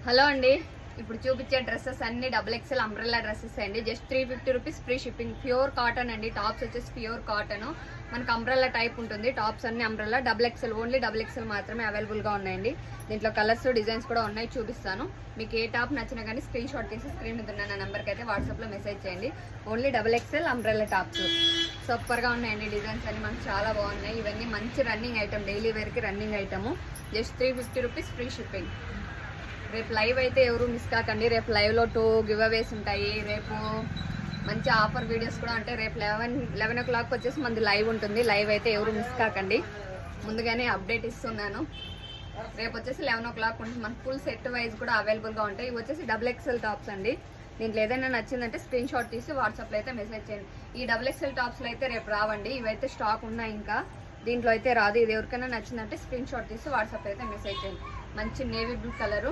Hello అండి, ఇప్పుడు చూపించే డ్రెస్సెస్ అన్ని XXL అంబ్రెల్లా డ్రెస్సెస్ అండి. Just 350 rupees free shipping. Pure cotton అండి. టాప్స్ వచ్చేసి ప్యూర్ కాటన్, మనకు అంబ్రెల్లా టైప్ ఉంటుంది. టాప్స్ అన్ని అంబ్రెల్లా XXL, ఓన్లీ XXL మాత్రమే అవైలబుల్గా ఉన్నాయండి. దీంట్లో కలర్స్ డిజైన్స్ కూడా ఉన్నాయి, చూపిస్తాను. మీకు ఏ టాప్ నచ్చినా కానీ స్క్రీన్ షాట్ తీసి స్క్రీన్ మీద ఉన్న నా నెంబర్కి అయితే వాట్సాప్లో మెసేజ్ చేయండి. ఓన్లీ XXL అంబ్రెల్లా టాప్స్ సూపర్గా ఉన్నాయండి. డిజైన్స్ అన్ని మనకు చాలా బాగున్నాయి. ఇవన్నీ మంచి రన్నింగ్ ఐటమ్, డైలీ వేర్కి running item. Just 350 rupees free shipping. రేపు లైవ్ అయితే ఎవరు మిస్ కాకండి. రేపు లైవ్లో 2 గివ్ అవేస్ ఉంటాయి. రేపు మంచి ఆఫర్ వీడియోస్ కూడా అంటే రేపు 11 o'clock వచ్చేసి మనది లైవ్ ఉంటుంది. లైవ్ అయితే ఎవరు మిస్ కాకండి, ముందుగానే అప్డేట్ ఇస్తున్నాను. రేపు వచ్చేసి 11 o'clock ఉంటుంది. మనకు ఫుల్ సెట్ వైజ్ కూడా అవైలబుల్గా ఉంటాయి. ఇవి వచ్చేసి XXL టాప్స్ అండి. దీంట్లో ఏదైనా నచ్చిందంటే స్క్రీన్ షాట్ తీసి వాట్సాప్లో అయితే మెసేజ్ చేయండి. ఈ XXL టాప్స్లో అయితే రేపు రావండి, ఇవైతే స్టాక్ ఉన్నాయి. ఇంకా దీంట్లో అయితే రాదు. ఇది ఎవరికైనా నచ్చిందంటే స్క్రీన్ షాట్ తీసి వాట్సాప్ అయితే మెసేజ్ చేయండి. మంచి నేవీ బ్లూ కలరు.